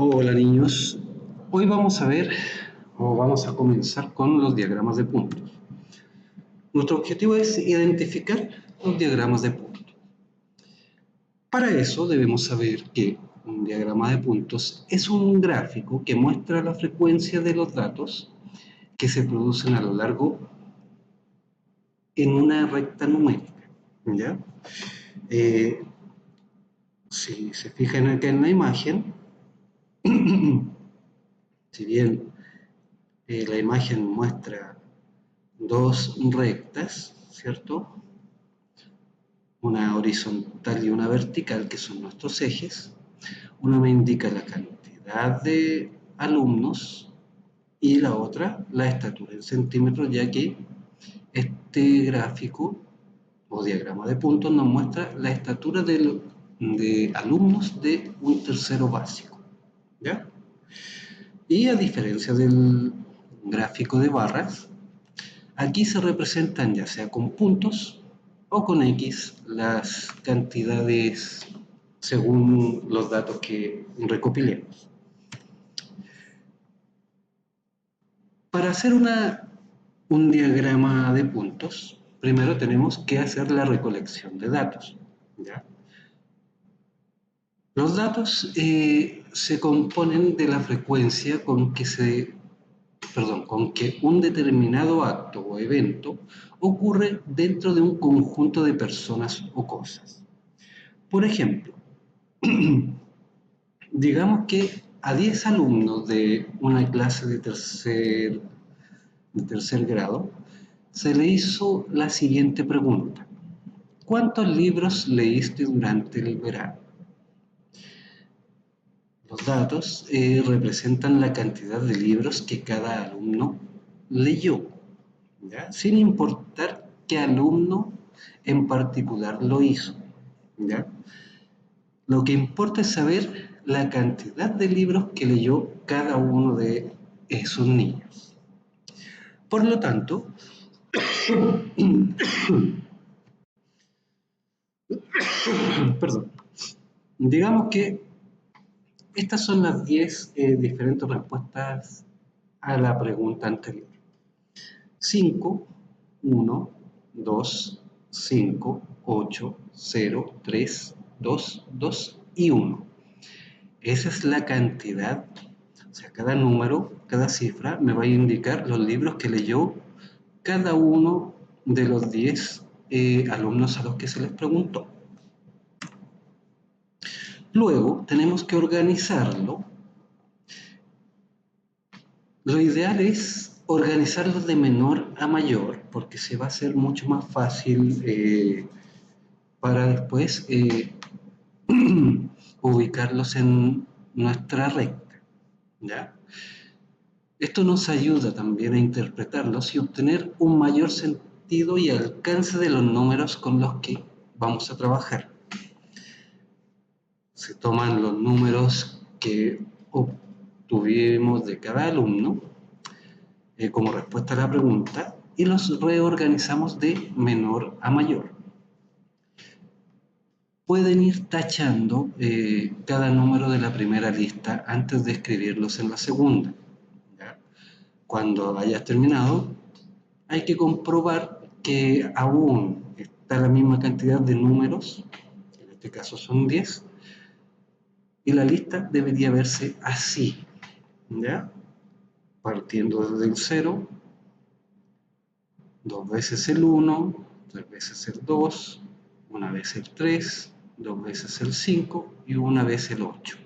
Hola niños, hoy vamos a ver o vamos a comenzar con los diagramas de puntos. Nuestro objetivo es identificar los diagramas de puntos. Para eso debemos saber que un diagrama de puntos es un gráfico que muestra la frecuencia de los datos que se producen a lo largo en una recta numérica. ¿Ya? Si se fijan acá en la imagen, si bien la imagen muestra dos rectas, ¿cierto? Una horizontal y una vertical, que son nuestros ejes. Una me indica la cantidad de alumnos y la otra la estatura en centímetros, ya que este gráfico o diagrama de puntos nos muestra la estatura de alumnos de un tercero básico, ¿ya? Y a diferencia del gráfico de barras, aquí se representan ya sea con puntos o con X las cantidades según los datos que recopilemos. Para hacer un diagrama de puntos, primero tenemos que hacer la recolección de datos, ¿ya? Los datos se componen de la frecuencia con que un determinado acto o evento ocurre dentro de un conjunto de personas o cosas. Por ejemplo, digamos que a 10 alumnos de una clase de tercer grado se le hizo la siguiente pregunta: ¿cuántos libros leíste durante el verano? Los datos representan la cantidad de libros que cada alumno leyó, ¿ya? Sin importar qué alumno en particular lo hizo, ¿ya? Lo que importa es saber la cantidad de libros que leyó cada uno de esos niños. Por lo tanto, perdón, digamos que estas son las 10 diferentes respuestas a la pregunta anterior. 5, 1, 2, 5, 8, 0, 3, 2, 2 y 1. Esa es la cantidad, o sea, cada número, cada cifra me va a indicar los libros que leyó cada uno de los 10 alumnos a los que se les preguntó. Luego tenemos que organizarlo. Lo ideal es organizarlos de menor a mayor, porque se va a hacer mucho más fácil para después ubicarlos en nuestra recta, ¿ya? Esto nos ayuda también a interpretarlos y obtener un mayor sentido y alcance de los números con los que vamos a trabajar. Se toman los números que obtuvimos de cada alumno como respuesta a la pregunta y los reorganizamos de menor a mayor. Pueden ir tachando cada número de la primera lista antes de escribirlos en la segunda, ¿ya? Cuando hayas terminado, hay que comprobar que aún está la misma cantidad de números, en este caso son 10, y la lista debería verse así, ¿ya? Partiendo desde el 0, 2 veces el 1, 3 veces el 2, una vez el 3, 2 veces el 5 y una vez el 8,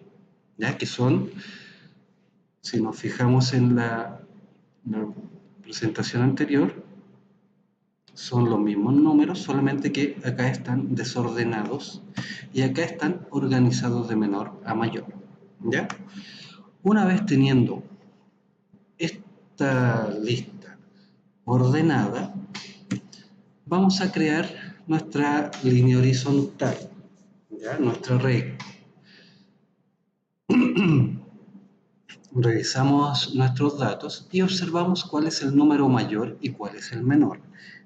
¿ya? Que son, si nos fijamos en la presentación anterior, son los mismos números, solamente que acá están desordenados y acá están organizados de menor a mayor, ¿ya? Una vez teniendo esta lista ordenada, vamos a crear nuestra línea horizontal, ¿ya? Nuestra recta. Revisamos nuestros datos y observamos cuál es el número mayor y cuál es el menor.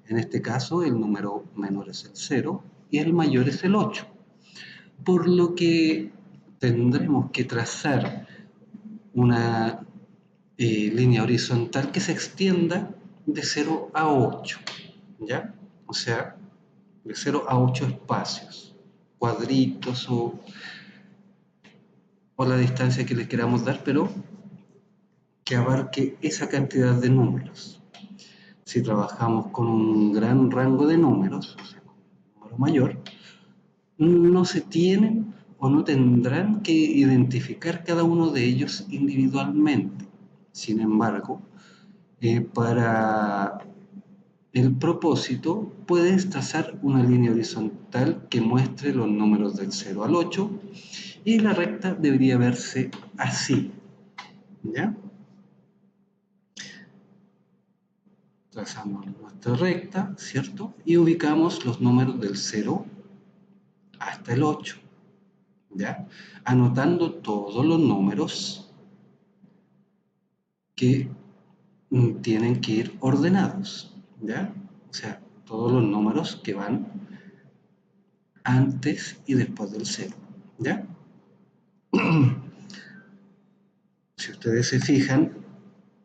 En este caso, el número menor es el 0 y el mayor es el 8. Por lo que tendremos que trazar una línea horizontal que se extienda de 0 a 8, ¿ya? O sea, de 0 a 8 espacios, cuadritos o la distancia que le queramos dar, pero que abarque esa cantidad de números. Si trabajamos con un gran rango de números, o sea, un número mayor, no se tienen o no tendrán que identificar cada uno de ellos individualmente. Sin embargo, para el propósito, puedes trazar una línea horizontal que muestre los números del 0 al 8 y la recta debería verse así, ¿ya? Trazamos nuestra recta, ¿cierto? Y ubicamos los números del 0 hasta el 8, ¿ya? Anotando todos los números que tienen que ir ordenados, ¿ya? O sea, todos los números que van antes y después del 0, ¿ya? Si ustedes se fijan,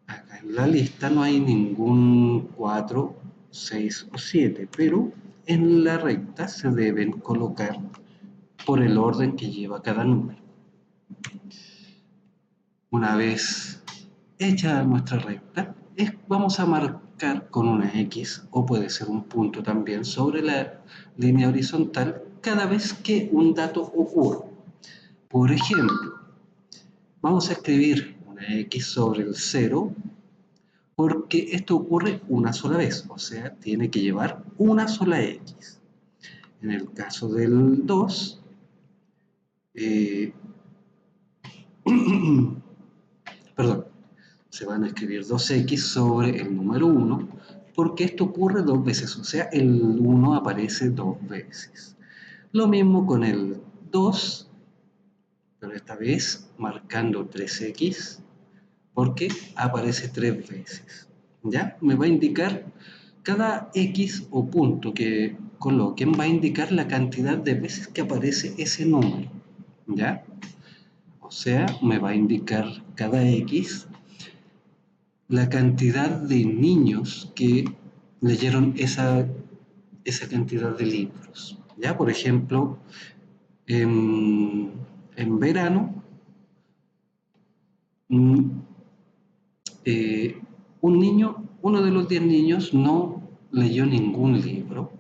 acá en la lista no hay ningún 4, 6 o 7, pero en la recta se deben colocar por el orden que lleva cada número. Una vez hecha nuestra recta, vamos a marcar con una X, o puede ser un punto también, sobre la línea horizontal cada vez que un dato ocurra. Por ejemplo, vamos a escribir una X sobre el 0 porque esto ocurre una sola vez, o sea, tiene que llevar una sola X. En el caso del 2, perdón, se van a escribir 2X sobre el número 1 porque esto ocurre dos veces, o sea, el 1 aparece dos veces. Lo mismo con el 2, pero esta vez marcando 3X porque aparece tres veces. ¿Ya? Me va a indicar cada X o punto que coloquen, va a indicar la cantidad de veces que aparece ese número. ¿Ya? O sea, me va a indicar cada X la cantidad de niños que leyeron esa cantidad de libros. ¿Ya? Por ejemplo, en verano, uno de los 10 niños no leyó ningún libro,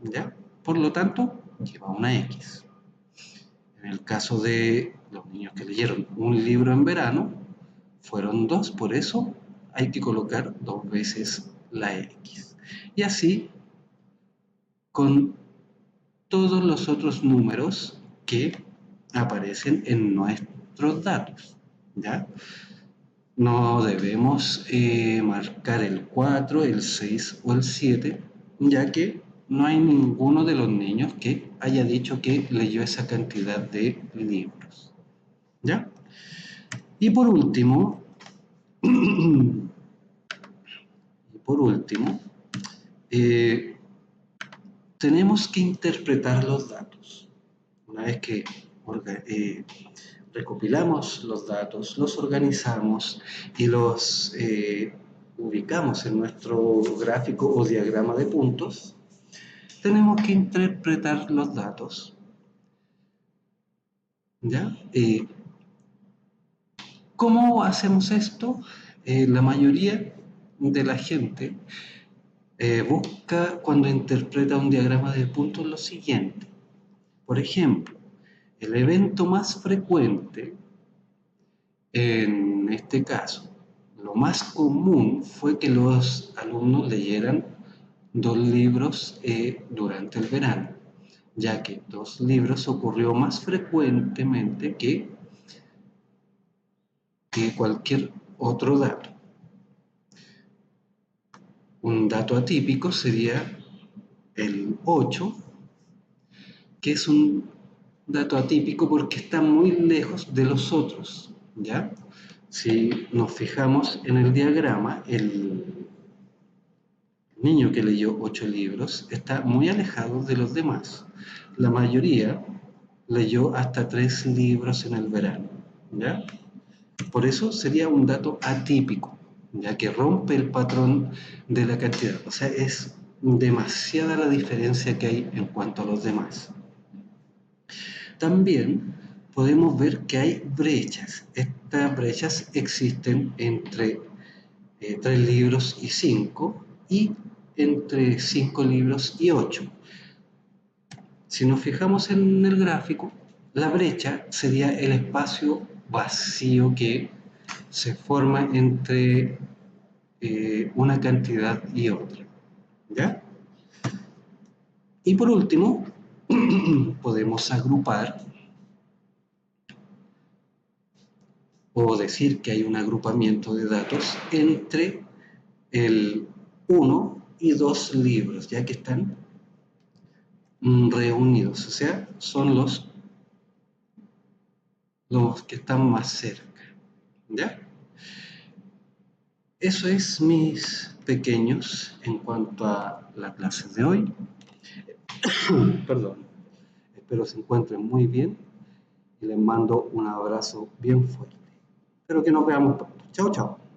¿ya? Por lo tanto, lleva una X. En el caso de los niños que leyeron un libro en verano, fueron 2, por eso hay que colocar 2 veces la X. Y así con todos los otros números que aparecen en nuestros datos, ¿ya? No debemos marcar el 4, el 6 o el 7, ya que no hay ninguno de los niños que haya dicho que leyó esa cantidad de libros, ¿ya? Y por último, eh, tenemos que interpretar los datos. Una vez que recopilamos los datos, los organizamos y los ubicamos en nuestro gráfico o diagrama de puntos, tenemos que interpretar los datos, ¿ya? ¿Cómo hacemos esto? La mayoría de la gente busca cuando interpreta un diagrama de puntos lo siguiente. Por ejemplo, el evento más frecuente en este caso, lo más común fue que los alumnos leyeran 2 libros durante el verano, ya que 2 libros ocurrió más frecuentemente que cualquier otro dato. Un dato atípico sería el 8, que es un dato atípico porque está muy lejos de los otros, ¿ya? Si nos fijamos en el diagrama, el niño que leyó 8 libros está muy alejado de los demás. La mayoría leyó hasta 3 libros en el verano, ¿ya? Por eso sería un dato atípico, ya que rompe el patrón de la cantidad. O sea, es demasiada la diferencia que hay en cuanto a los demás. También podemos ver que hay brechas. Estas brechas existen entre 3 libros y 5 y entre 5 libros y 8. Si nos fijamos en el gráfico, la brecha sería el espacio vacío que se forma entre una cantidad y otra. ¿Ya? Y por último, podemos agrupar o decir que hay un agrupamiento de datos entre el 1 y 2 libros, ya que están reunidos, o sea, son los que están más cerca. ¿Ya? Eso es, mis pequeños, en cuanto a la clase de hoy. Perdón. Espero se encuentren muy bien y les mando un abrazo bien fuerte. Espero que nos veamos pronto. Chao, chao.